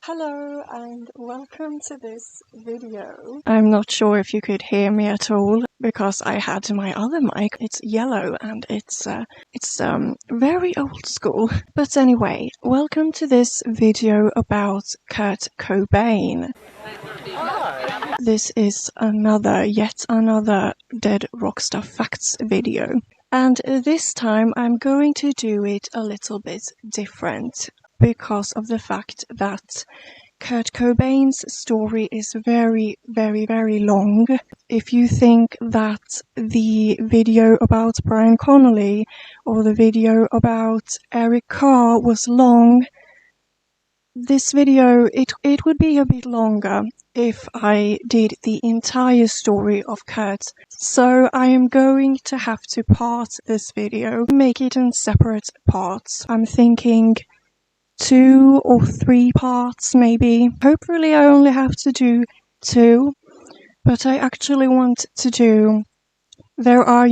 Hello and welcome to this video. I'm not sure if you could hear me at all because I had my other mic. It's yellow and it's very old school. But anyway, welcome to this video about Kurt Cobain. Hi. This is yet another Dead Rockstar Facts video. And this time I'm going to do it a little bit different, because of the fact that Kurt Cobain's story is very, very, very long. If you think that the video about Brian Connolly or the video about Eric Carr was long, this video, it would be a bit longer if I did the entire story of Kurt. So I am going to have to part this video, make it in separate parts. I'm thinking 2 or 3 parts maybe. Hopefully I only have to do 2, but I actually want to do, there are,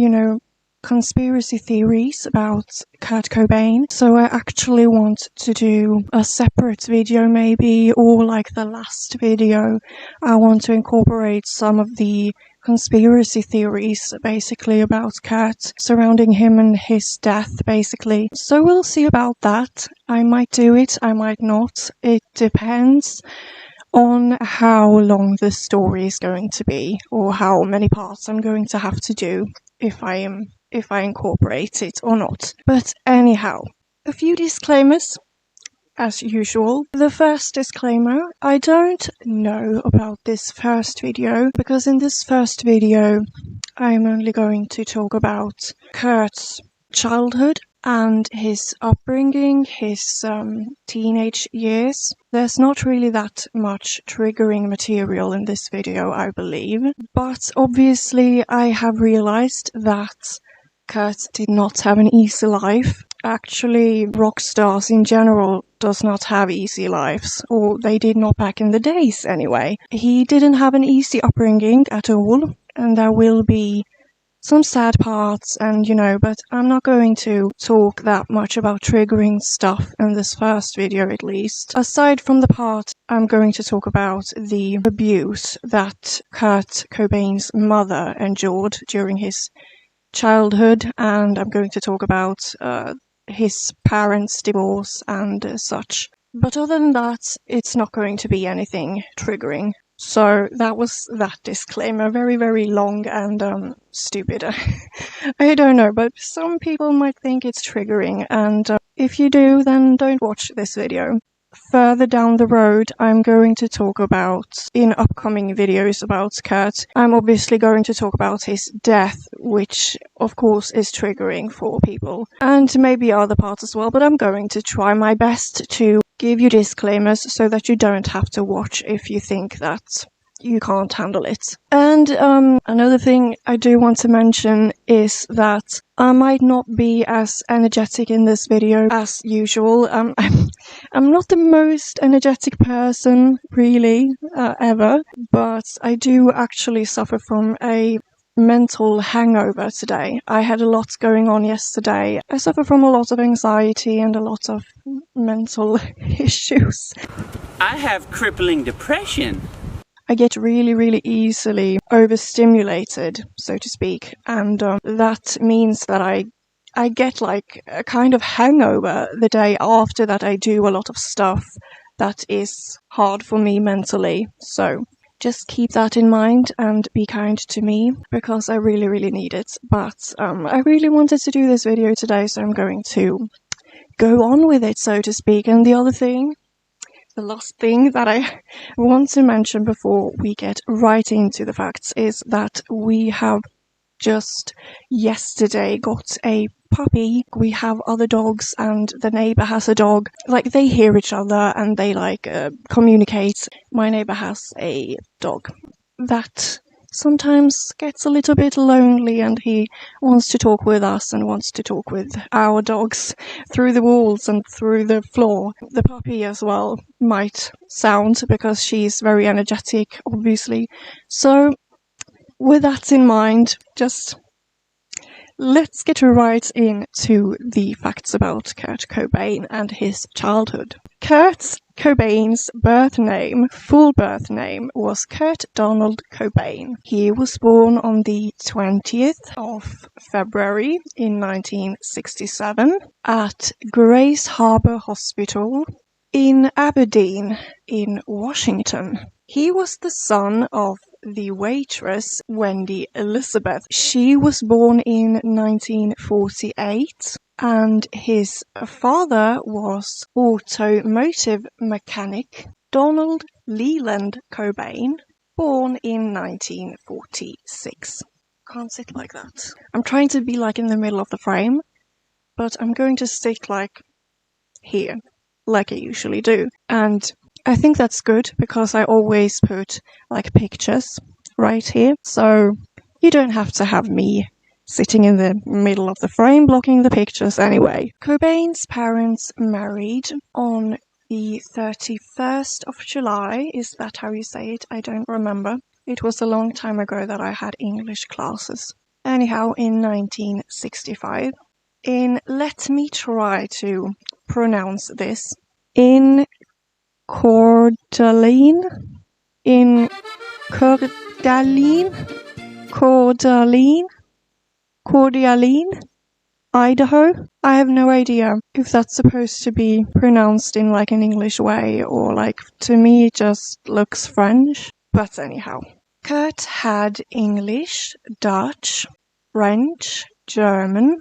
conspiracy theories about Kurt Cobain, so I actually want to do a separate video maybe, or like the last video, I want to incorporate some of the conspiracy theories basically about Kurt, surrounding him and his death basically. So we'll see about that. I might do it, I might not. It depends on how long the story is going to be, or how many parts I'm going to have to do if I incorporate it or not. But anyhow, a few disclaimers. As usual. The first disclaimer, I don't know about this first video, because in this first video I'm only going to talk about Kurt's childhood and his upbringing, his teenage years. There's not really that much triggering material in this video, I believe, but obviously I have realized that Kurt did not have an easy life. Actually, rock stars in general does not have easy lives, or they did not back in the days anyway. He didn't have an easy upbringing at all, and there will be some sad parts and but I'm not going to talk that much about triggering stuff in this first video, at least. Aside from the part I'm going to talk about the abuse that Kurt Cobain's mother endured during his childhood, and I'm going to talk about his parents' divorce and such. But other than that, it's not going to be anything triggering. So that was that disclaimer. Very, very long and stupid. I don't know, but some people might think it's triggering, and if you do, then don't watch this video. Further down the road, I'm going to talk about, in upcoming videos about Kurt, I'm obviously going to talk about his death, which of course is triggering for people, and maybe other parts as well, but I'm going to try my best to give you disclaimers so that you don't have to watch if you think that you can't handle it. And another thing I do want to mention is that I might not be as energetic in this video as usual. I'm not the most energetic person, really, ever, but I do actually suffer from a mental hangover today. I had a lot going on yesterday. I suffer from a lot of anxiety and a lot of mental issues. I have crippling depression. I get really, really easily overstimulated, so to speak, and that means that I get like a kind of hangover the day after that I do a lot of stuff that is hard for me mentally. So just keep that in mind and be kind to me, because I really, really need it. But I really wanted to do this video today, so I'm going to go on with it, so to speak. And the last thing that I want to mention before we get right into the facts is that we have just yesterday got a puppy. We have other dogs and the neighbor has a dog. Like, they hear each other and they communicate. My neighbor has a dog that sometimes gets a little bit lonely, and he wants to talk with us and wants to talk with our dogs through the walls and through the floor. The puppy as well might sound, because she's very energetic, obviously. So with that in mind, just let's get right into the facts about Kurt Cobain and his childhood. Kurt Cobain's full birth name, was Kurt Donald Cobain. He was born on the 20th of February in 1967 at Grace Harbor Hospital in Aberdeen, in Washington. He was the son of the waitress Wendy Elizabeth. She was born in 1948. And his father was automotive mechanic Donald Leland Cobain, born in 1946. Can't sit like that. I'm trying to be like in the middle of the frame, but I'm going to sit like here, like I usually do. And I think that's good because I always put like pictures right here, so you don't have to have me sitting in the middle of the frame blocking the pictures anyway. Cobain's parents married on the 31st of July. Is that how you say it? I don't remember. It was a long time ago that I had English classes. Anyhow, in 1965. Let me try to pronounce this. In Cordaline, Idaho. I have no idea if that's supposed to be pronounced in like an English way or like, to me it just looks French. But anyhow, Kurt had English, Dutch, French, German,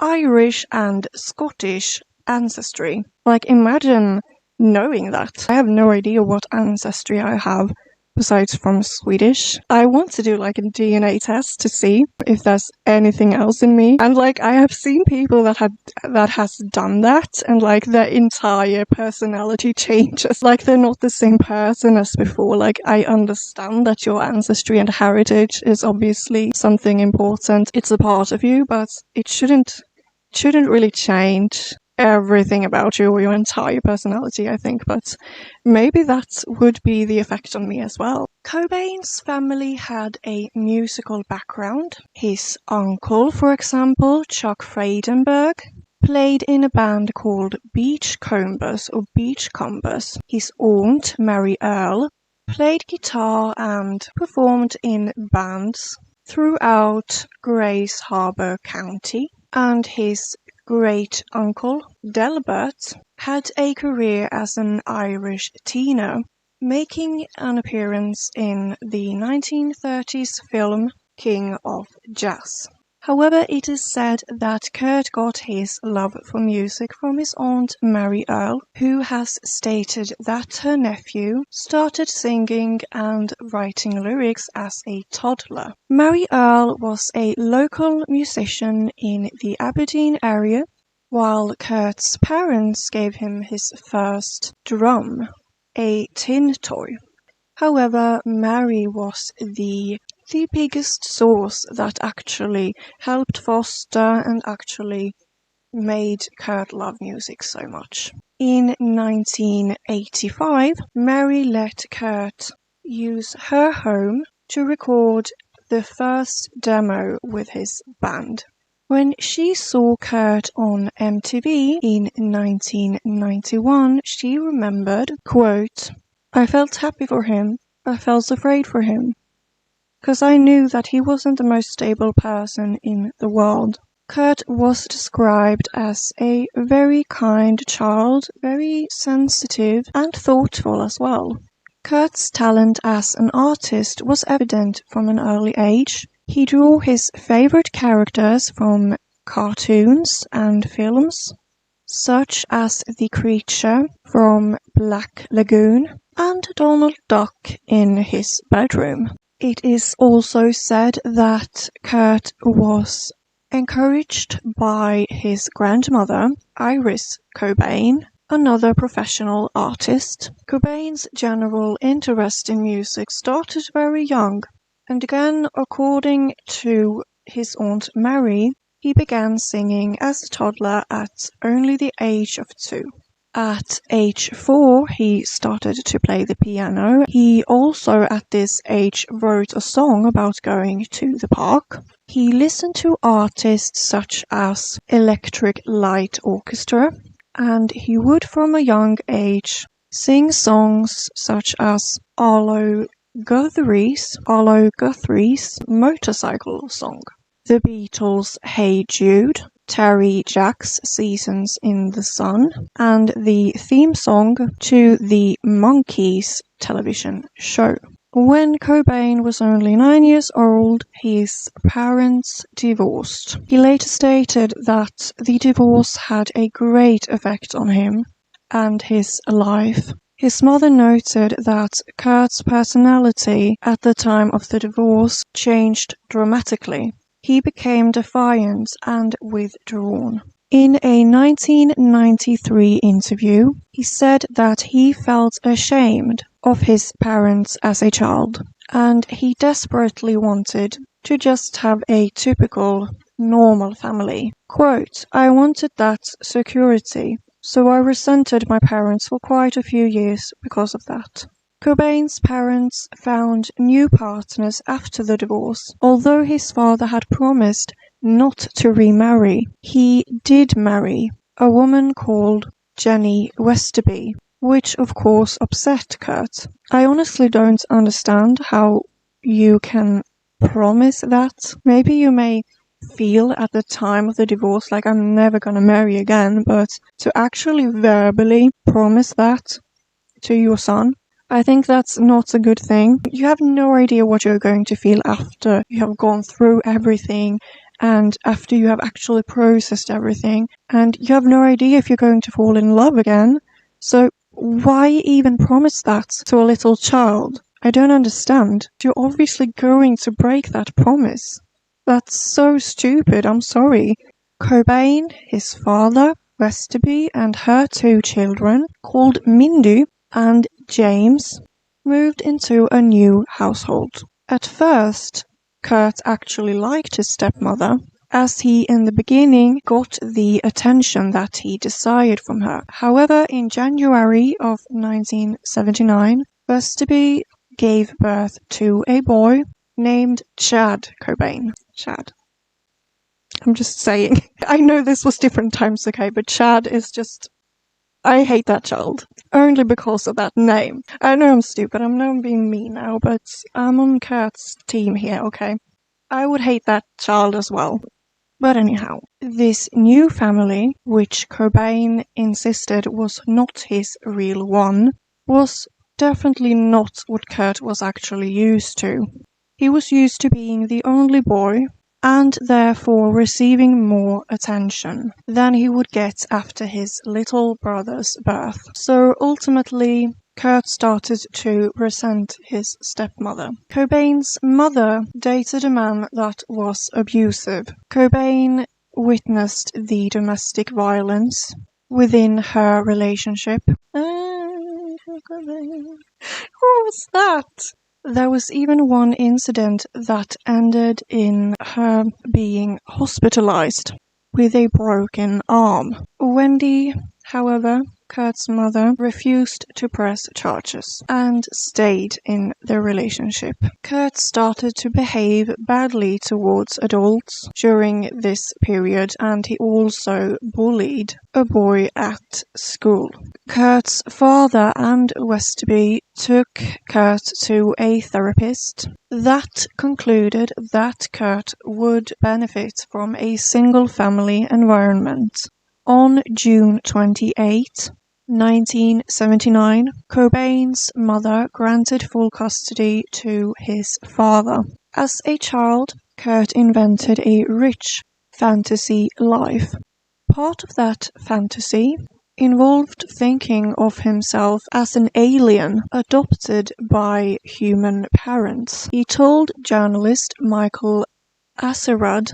Irish and Scottish ancestry. Like, imagine knowing that. I have no idea what ancestry I have besides from Swedish. I want to do like a DNA test to see if there's anything else in me. And like, I have seen people that has done that, and like their entire personality changes. Like, they're not the same person as before. Like, I understand that your ancestry and heritage is obviously something important. It's a part of you, but it shouldn't really change everything about you or your entire personality, I think, but maybe that would be the effect on me as well. Cobain's family had a musical background. His uncle, for example, Chuck Freidenberg, played in a band called Beachcombers. His aunt, Mary Earle, played guitar and performed in bands throughout Grace Harbor County, and his great-uncle, Delbert, had a career as an Irish tenor, making an appearance in the 1930s film King of Jazz. However, it is said that Kurt got his love for music from his aunt Mary Earle, who has stated that her nephew started singing and writing lyrics as a toddler. Mary Earle was a local musician in the Aberdeen area, while Kurt's parents gave him his first drum, a tin toy. However, Mary was the biggest source that actually helped foster and actually made Kurt love music so much. In 1985, Mary let Kurt use her home to record the first demo with his band. When she saw Kurt on MTV in 1991, she remembered, quote, "I felt happy for him, I felt afraid for him, because I knew that he wasn't the most stable person in the world." Kurt was described as a very kind child, very sensitive and thoughtful as well. Kurt's talent as an artist was evident from an early age. He drew his favorite characters from cartoons and films, such as the creature from Black Lagoon and Donald Duck in his bedroom. It is also said that Kurt was encouraged by his grandmother, Iris Cobain, another professional artist. Cobain's general interest in music started very young, and again, according to his aunt Mary, he began singing as a toddler at only the age of 2. At age 4, he started to play the piano. He also, at this age, wrote a song about going to the park. He listened to artists such as Electric Light Orchestra, and he would from a young age sing songs such as Arlo Guthrie's motorcycle song, the Beatles' Hey Jude, Terry Jack's Seasons in the Sun, and the theme song to the Monkees television show. When Cobain was only 9 years old, his parents divorced. He later stated that the divorce had a great effect on him and his life. His mother noted that Kurt's personality at the time of the divorce changed dramatically. He became defiant and withdrawn. In a 1993 interview, he said that he felt ashamed of his parents as a child, and he desperately wanted to just have a typical, normal family. Quote, "I wanted that security, so I resented my parents for quite a few years because of that." Cobain's parents found new partners after the divorce. Although his father had promised not to remarry, he did marry a woman called Jenny Westerby, which of course upset Kurt. I honestly don't understand how you can promise that. Maybe you may feel at the time of the divorce like I'm never gonna marry again, but to actually verbally promise that to your son, I think that's not a good thing. You have no idea what you're going to feel after you have gone through everything and after you have actually processed everything, and you have no idea if you're going to fall in love again. So why even promise that to a little child? I don't understand. You're obviously going to break that promise. That's so stupid, I'm sorry. Cobain, his father, Westerby, and her 2 children, called Mindy and James, moved into a new household. At first, Kurt actually liked his stepmother, as he in the beginning got the attention that he desired from her. However, in January of 1979, Westerby gave birth to a boy named Chad Cobain. Chad. I'm just saying. I know this was different times, okay, but Chad is just... I hate that child. Only because of that name. I know I'm stupid, I know I'm being mean now, but I'm on Kurt's team here, okay? I would hate that child as well. But anyhow, this new family, which Cobain insisted was not his real one, was definitely not what Kurt was actually used to. He was used to being the only boy, and therefore receiving more attention than he would get after his little brother's birth. So ultimately, Kurt started to resent his stepmother. Cobain's mother dated a man that was abusive. Cobain witnessed the domestic violence within her relationship. What was that? There was even one incident that ended in her being hospitalized with a broken arm. Wendy, however, Kurt's mother, refused to press charges and stayed in the relationship. Kurt started to behave badly towards adults during this period, and he also bullied a boy at school. Kurt's father and Westerby took Kurt to a therapist that concluded that Kurt would benefit from a single-family environment. On June 28, 1979, Cobain's mother granted full custody to his father. As a child, Kurt invented a rich fantasy life. Part of that fantasy involved thinking of himself as an alien adopted by human parents. He told journalist Michael Acerad,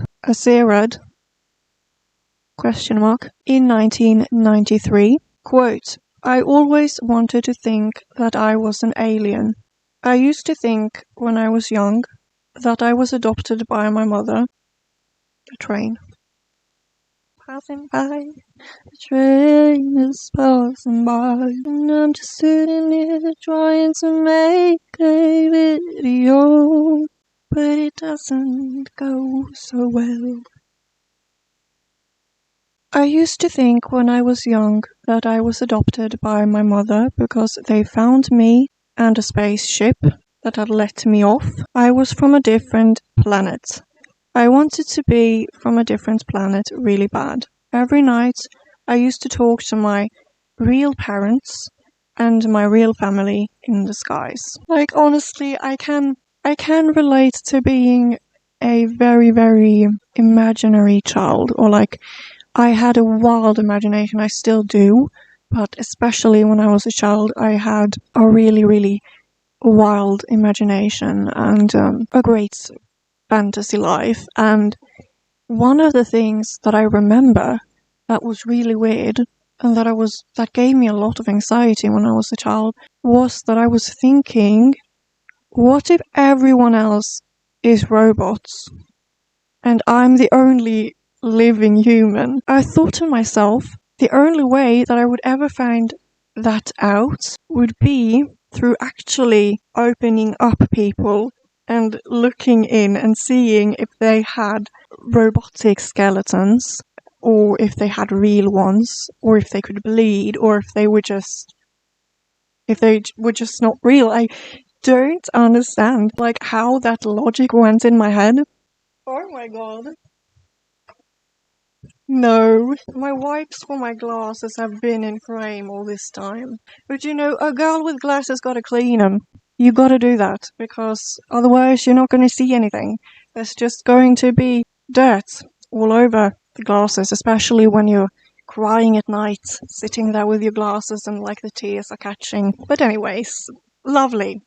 in 1993, quote, "I always wanted to think that I was an alien. I used to think when I was young that I was adopted by my mother." The train. Passing by, the train is passing by, and I'm just sitting here trying to make a video, but it doesn't go so well. I used to think when I was young that I was adopted by my mother because they found me and a spaceship that had let me off. I was from a different planet. I wanted to be from a different planet really bad. Every night I used to talk to my real parents and my real family in the skies. Like, honestly, I can relate to being a very, very imaginary child, or like I had a wild imagination. I still do, but especially when I was a child, I had a really, really wild imagination and a great fantasy life. And one of the things that I remember that was really weird and that gave me a lot of anxiety when I was a child was that I was thinking, what if everyone else is robots and I'm the only living human? I thought to myself, the only way that I would ever find that out would be through actually opening up people and looking in and seeing if they had robotic skeletons, or if they had real ones, or if they could bleed, or if they were just not real. I don't understand like how that logic went in my head. Oh my god. No, my wipes for my glasses have been in frame all this time. But you know, a girl with glasses gotta clean them. You gotta do that, because otherwise you're not gonna see anything. There's just going to be dirt all over the glasses, especially when you're crying at night, sitting there with your glasses and like the tears are catching. But anyways, lovely.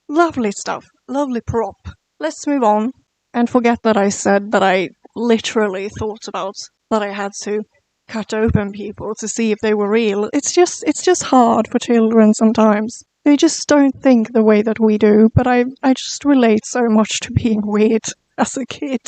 Lovely stuff. Lovely prop. Let's move on and forget that I said that I literally thought about that I had to cut open people to see if they were real. It's just hard for children sometimes. They just don't think the way that we do, but I just relate so much to being weird as a kid.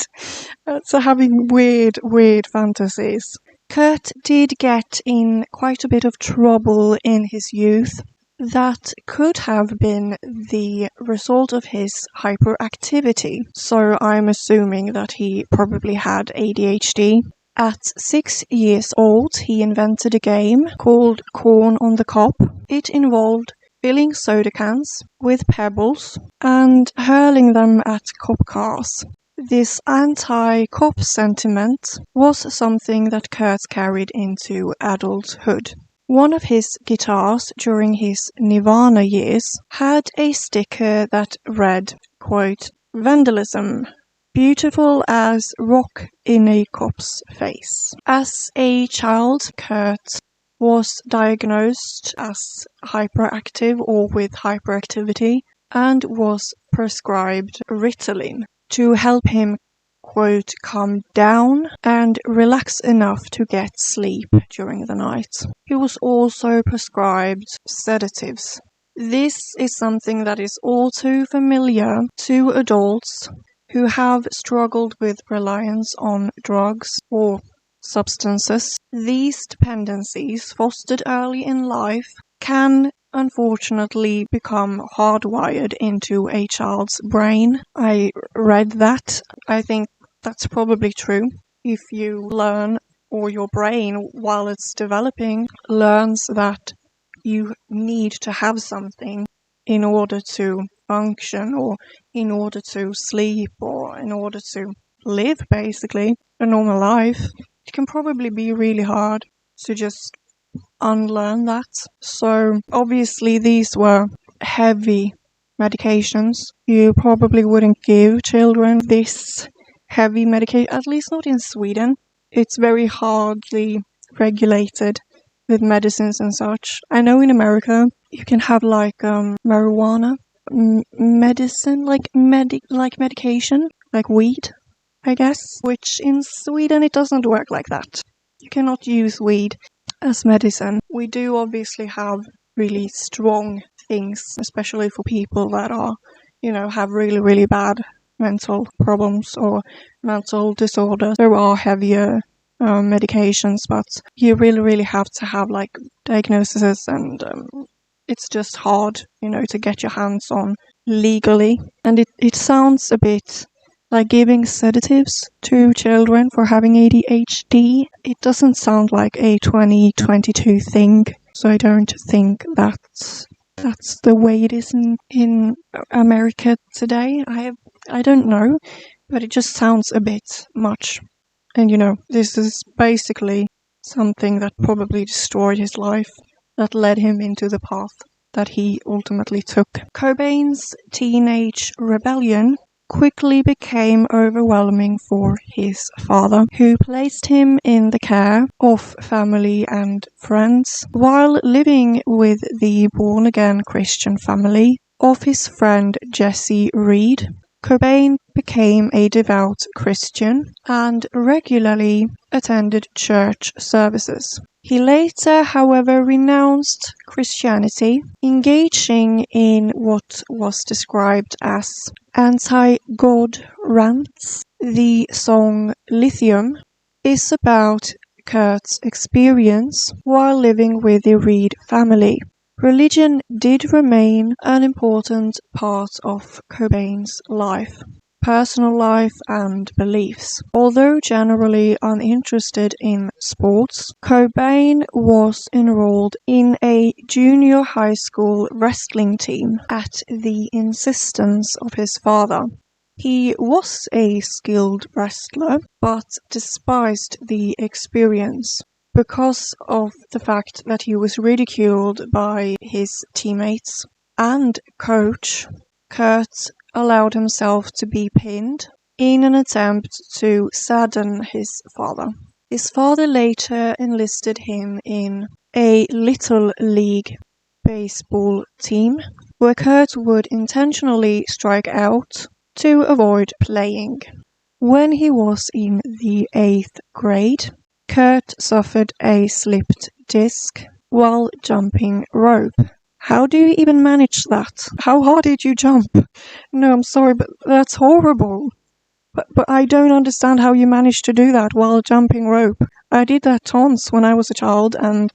To having weird fantasies. Kurt did get in quite a bit of trouble in his youth. That could have been the result of his hyperactivity, so I'm assuming that he probably had ADHD. At 6 years old, he invented a game called Corn on the Cob. It involved filling soda cans with pebbles and hurling them at cop cars. This anti-cop sentiment was something that Kurt carried into adulthood. One of his guitars during his Nirvana years had a sticker that read, quote, "Vandalism, beautiful as rock in a cop's face." As a child, Kurt was diagnosed as hyperactive or with hyperactivity and was prescribed Ritalin to help him, quote, calm down and relax enough to get sleep during the night. He was also prescribed sedatives. This is something that is all too familiar to adults who have struggled with reliance on drugs or substances. These dependencies, fostered early in life, can unfortunately become hardwired into a child's brain. I read that. I think that's probably true. If you learn, or your brain, while it's developing, learns that you need to have something in order to function, or in order to sleep, or in order to live, basically, a normal life, it can probably be really hard to just unlearn that. So obviously these were heavy medications. You probably wouldn't give children this heavy medication, at least not in Sweden. It's very hardly regulated with medicines and such. I know in America you can have like marijuana medicine, like medication, like weed, I guess, which in Sweden it doesn't work like that. You cannot use weed as medicine. We do obviously have really strong things, especially for people that are, have really, really bad mental problems or mental disorders. There are heavier medications, but you really, really have to have like diagnoses, and it's just hard, to get your hands on legally. And it sounds a bit like giving sedatives to children for having ADHD. It doesn't sound like a 2022 thing, so I don't think that's the way it is in America today. I don't know, but it just sounds a bit much. And this is basically something that probably destroyed his life, that led him into the path that he ultimately took. Cobain's teenage rebellion quickly became overwhelming for his father, who placed him in the care of family and friends, while living with the born-again Christian family of his friend Jesse Reed. Cobain became a devout Christian and regularly attended church services. He later, however, renounced Christianity, engaging in what was described as anti-God rants. The song Lithium is about Kurt's experience while living with the Reed family. Religion did remain an important part of Cobain's life, personal life and beliefs. Although generally uninterested in sports, Cobain was enrolled in a junior high school wrestling team at the insistence of his father. He was a skilled wrestler, but despised the experience because of the fact that he was ridiculed by his teammates and coach. Kurt allowed himself to be pinned in an attempt to sadden his father. His father later enlisted him in a Little League baseball team, where Kurt would intentionally strike out to avoid playing. When he was in the 8th grade, Kurt suffered a slipped disc while jumping rope. How do you even manage that? How hard did you jump? No, I'm sorry, but that's horrible. But I don't understand how you managed to do that while jumping rope. I did that tons when I was a child, and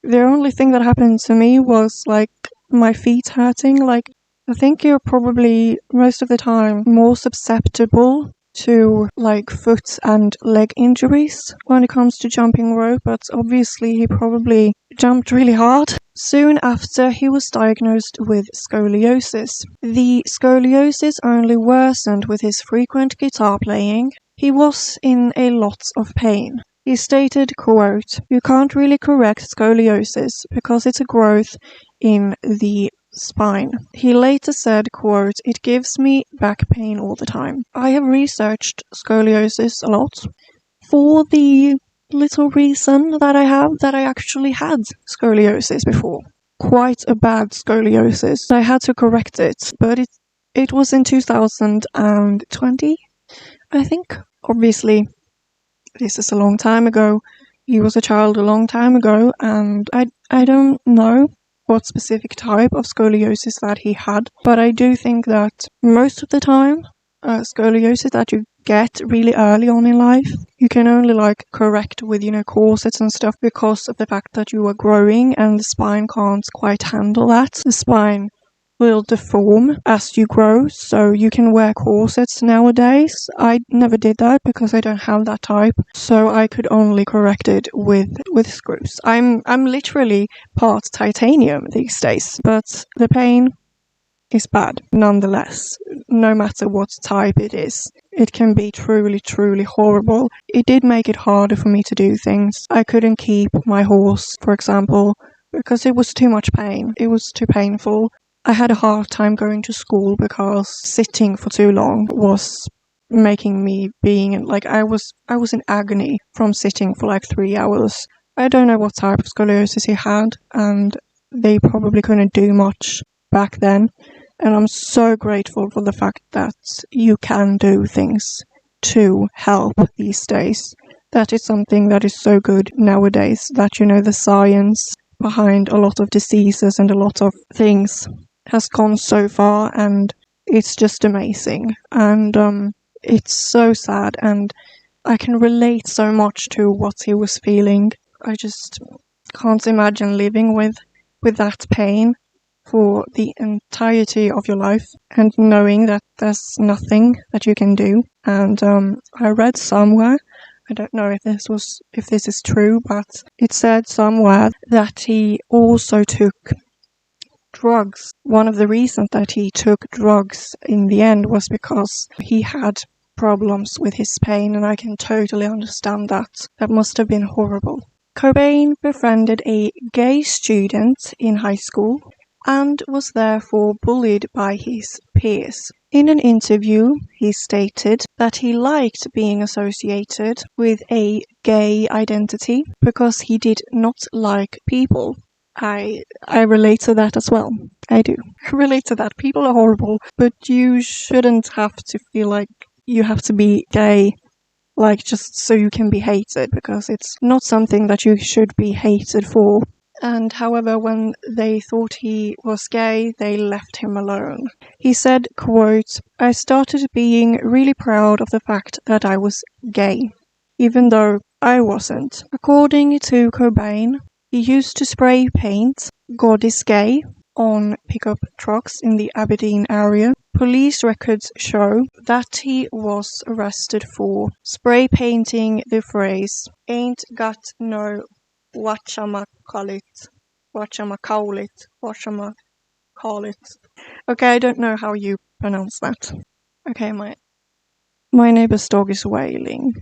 the only thing that happened to me was, like, my feet hurting. Like, I think you're probably, most of the time, more susceptible to, like, foot and leg injuries when it comes to jumping rope, but obviously he probably jumped really hard. Soon after, he was diagnosed with scoliosis. The scoliosis only worsened with his frequent guitar playing. He was in a lot of pain. He stated, quote, "You can't really correct scoliosis because it's a growth in the spine." He later said, quote, "It gives me back pain all the time." I have researched scoliosis a lot for the little reason that I actually had scoliosis before. Quite a bad scoliosis. I had to correct it, but it was in 2020, I think. Obviously, this is a long time ago. He was a child a long time ago, and I don't know what specific type of scoliosis that he had, but I do think that most of the time, scoliosis that you get really early on in life, you can only correct with corsets and stuff because of the fact that you are growing and the spine can't quite handle that. The spine will deform as you grow, so you can wear corsets nowadays. I never did that because I don't have that type, so I could only correct it with screws. I'm literally part titanium these days, but the pain is bad nonetheless. No matter what type it is, it can be truly, truly horrible. It did make it harder for me to do things. I couldn't keep my horse, for example, because it was too much pain. It was too painful. I had a hard time going to school because sitting for too long was making me I was in agony from sitting for 3 hours. I don't know what type of scoliosis he had, and they probably couldn't do much back then. And I'm so grateful for the fact that you can do things to help these days. That is something that is so good nowadays, that the science behind a lot of diseases and a lot of things has gone so far, and it's just amazing. And it's so sad, and I can relate so much to what he was feeling. I just can't imagine living with that pain for the entirety of your life and knowing that there's nothing that you can do. And I read somewhere, I don't know if this is true, but it said somewhere that he also took drugs. One of the reasons that he took drugs in the end was because he had problems with his pain, and I can totally understand that. That must have been horrible. Cobain befriended a gay student in high school and was therefore bullied by his peers. In an interview, he stated that he liked being associated with a gay identity because he did not like people. I relate to that as well. I do. I relate to that. People are horrible, but you shouldn't have to feel like you have to be gay, like just so you can be hated, because it's not something that you should be hated for. And however, when they thought he was gay, they left him alone. He said, quote, "I started being really proud of the fact that I was gay, even though I wasn't." According to Cobain, he used to spray paint "God is gay" on pickup trucks in the Aberdeen area. Police records show that he was arrested for spray painting the phrase "ain't got no whatchamacallit." Okay, I don't know how you pronounce that. Okay, my neighbor's dog is wailing.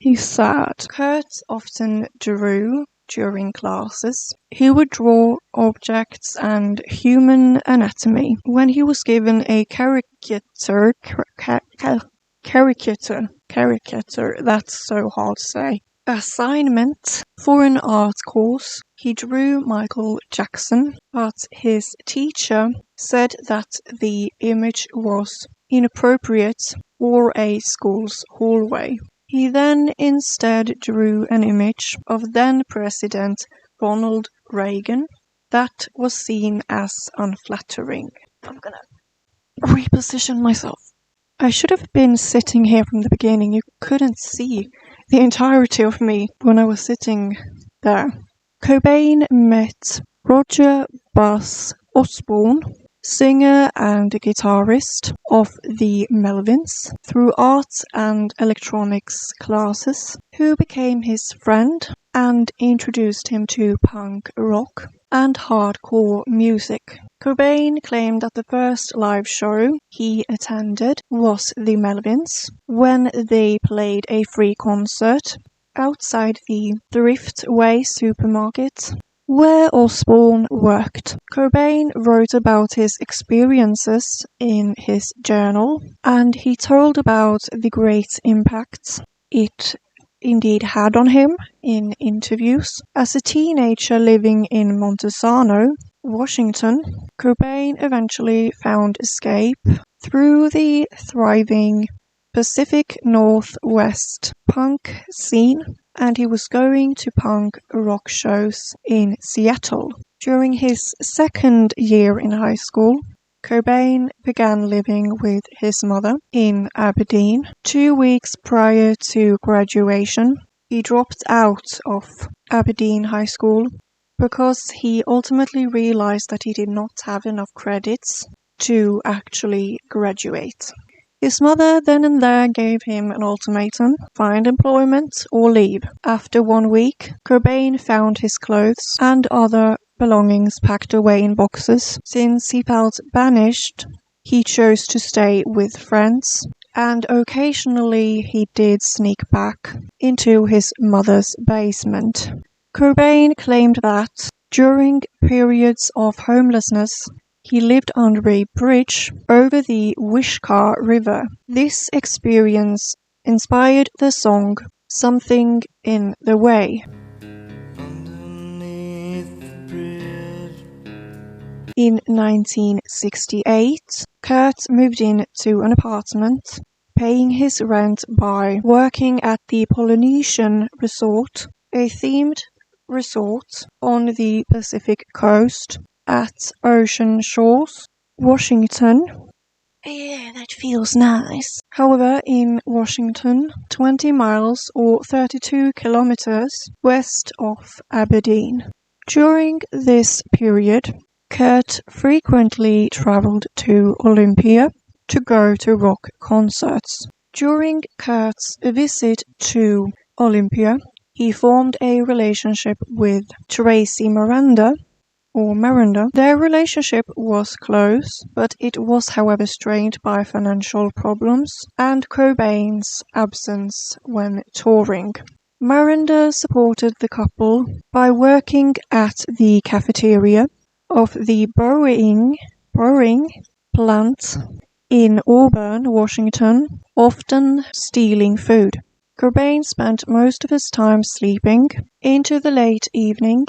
He's sad. Kurt often drew during classes. He would draw objects and human anatomy. When he was given a caricature, that's so hard to say, assignment for an art course, he drew Michael Jackson, but his teacher said that the image was inappropriate for a school's hallway. He then instead drew an image of then-President Ronald Reagan that was seen as unflattering. I'm gonna reposition myself. I should have been sitting here from the beginning. You couldn't see the entirety of me when I was sitting there. Cobain met Roger Buzz Osborne, singer and guitarist of the Melvins, through art and electronics classes, who became his friend and introduced him to punk rock and hardcore music. Cobain claimed that the first live show he attended was the Melvins, when they played a free concert outside the Thriftway supermarket where Osborne worked. Cobain wrote about his experiences in his journal, and he told about the great impact it indeed had on him in interviews. As a teenager living in Montesano, Washington, Cobain eventually found escape through the thriving Pacific Northwest punk scene, and he was going to punk rock shows in Seattle. During his second year in high school, Cobain began living with his mother in Aberdeen. 2 weeks prior to graduation, he dropped out of Aberdeen High School because he ultimately realized that he did not have enough credits to actually graduate. His mother then and there gave him an ultimatum: find employment or leave. After 1 week, Cobain found his clothes and other belongings packed away in boxes. Since he felt banished, he chose to stay with friends, and occasionally he did sneak back into his mother's basement. Cobain claimed that during periods of homelessness, he lived under a bridge over the Wishkar River. This experience inspired the song "Something in the Way." In 1968, Kurt moved into an apartment, paying his rent by working at the Polynesian Resort, a themed resort on the Pacific coast at Ocean Shores, Washington. Yeah, that feels nice. However, in Washington, 20 miles or 32 kilometers west of Aberdeen. During this period, Kurt frequently traveled to Olympia to go to rock concerts. During Kurt's visit to Olympia, he formed a relationship with Tracy Miranda. Their relationship was close, but it was however strained by financial problems and Cobain's absence when touring. Miranda supported the couple by working at the cafeteria of the brewing plant in Auburn, Washington, often stealing food. Cobain spent most of his time sleeping into the late evening,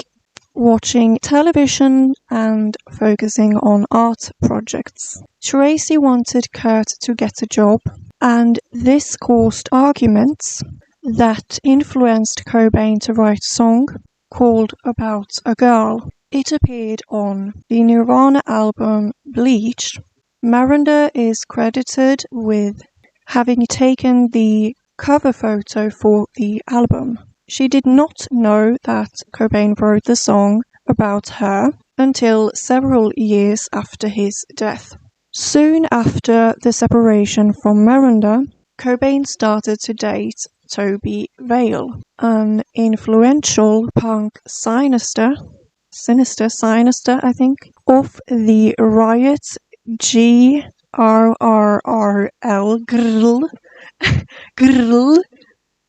watching television and focusing on art projects. Tracy wanted Kurt to get a job, and this caused arguments that influenced Cobain to write a song called About a Girl. It appeared on the Nirvana album Bleach. Miranda is credited with having taken the cover photo for the album. She did not know that Cobain wrote the song about her until several years after his death. Soon after the separation from Miranda, Cobain started to date Toby Vale, an influential punk sinister, I think, of the Riot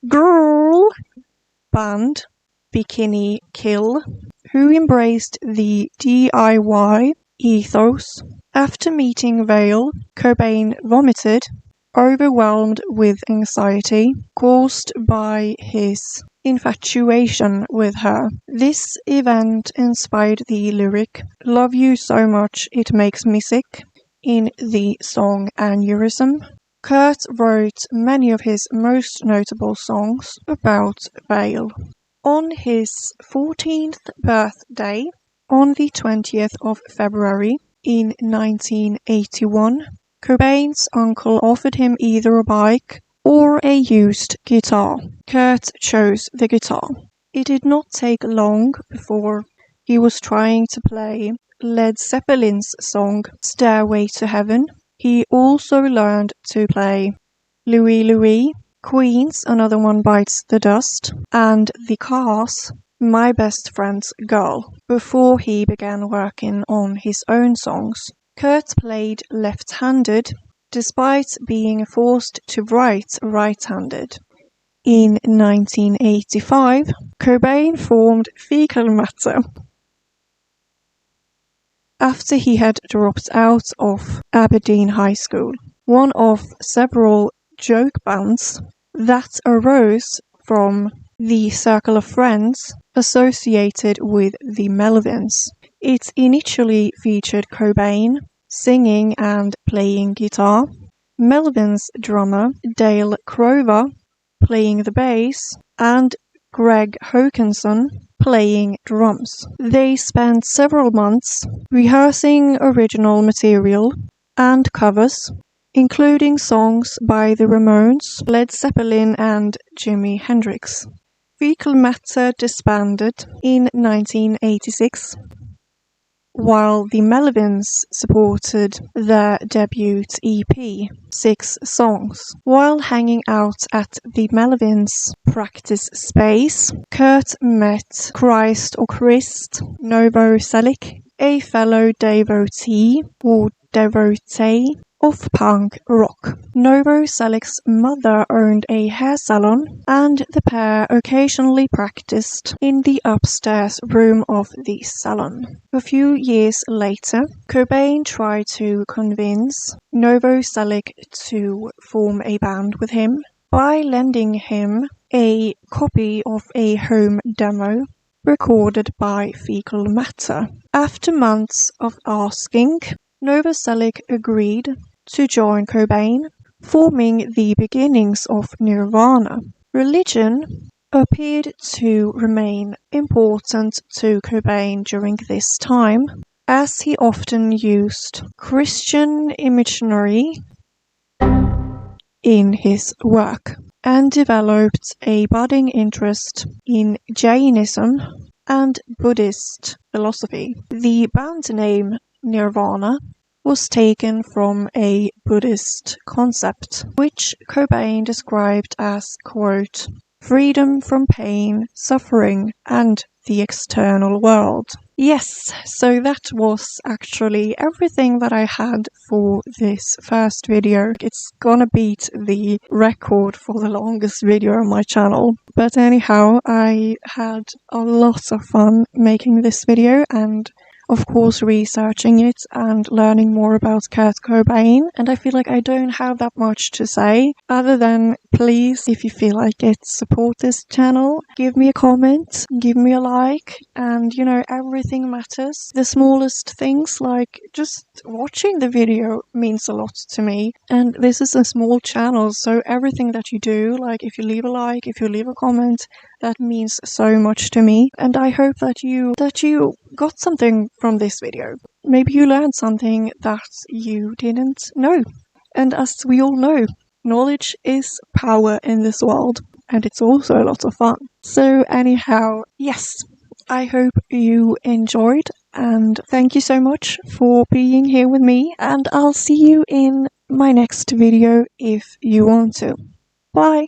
girl band Bikini Kill, who embraced the DIY ethos. After meeting Vale, Cobain vomited, overwhelmed with anxiety caused by his infatuation with her. This event inspired the lyric "Love You So Much It Makes Me Sick" in the song Aneurysm. Kurt wrote many of his most notable songs about Vale. On his 14th birthday, on the 20th of February in 1981, Cobain's uncle offered him either a bike or a used guitar. Kurt chose the guitar. It did not take long before he was trying to play Led Zeppelin's song Stairway to Heaven. He also learned to play Louie Louie, Queen's Another One Bites the Dust, and The Cars' My Best Friend's Girl, before he began working on his own songs. Kurt played left-handed, despite being forced to write right-handed. In 1985, Cobain formed Fecal Matter after he had dropped out of Aberdeen High School, one of several joke bands that arose from the circle of friends associated with the Melvins. It initially featured Cobain singing and playing guitar, Melvins drummer Dale Crover playing the bass, and Greg Hokanson playing drums. They spent several months rehearsing original material and covers, including songs by the Ramones, Led Zeppelin, and Jimi Hendrix. Fecal Matter disbanded in 1986, while the Melvins supported their debut EP, 6 songs. While hanging out at the Melvins' practice space, Kurt met Christ Novoselic, a fellow devotee of punk rock. Novoselic's mother owned a hair salon, and the pair occasionally practiced in the upstairs room of the salon. A few years later, Cobain tried to convince Novoselic to form a band with him by lending him a copy of a home demo recorded by Fecal Matter. After months of asking, Novoselic agreed to join Cobain, forming the beginnings of Nirvana. Religion appeared to remain important to Cobain during this time, as he often used Christian imagery in his work, and developed a budding interest in Jainism and Buddhist philosophy. The band name Nirvana was taken from a Buddhist concept, which Cobain described as, quote, freedom from pain, suffering, and the external world. Yes, so that was actually everything that I had for this first video. It's gonna beat the record for the longest video on my channel. But anyhow, I had a lot of fun making this video and of course researching it and learning more about Kurt Cobain, and I feel like I don't have that much to say other than please, if you feel like it, support this channel, give me a comment, give me a like, and everything matters. The smallest things like just watching the video means a lot to me, and this is a small channel, so everything that you do, like if you leave a like, if you leave a comment, that means so much to me, and I hope that you got something from this video. Maybe you learned something that you didn't know. And as we all know, knowledge is power in this world, and it's also a lot of fun. So anyhow, yes, I hope you enjoyed, and thank you so much for being here with me, and I'll see you in my next video if you want to. Bye!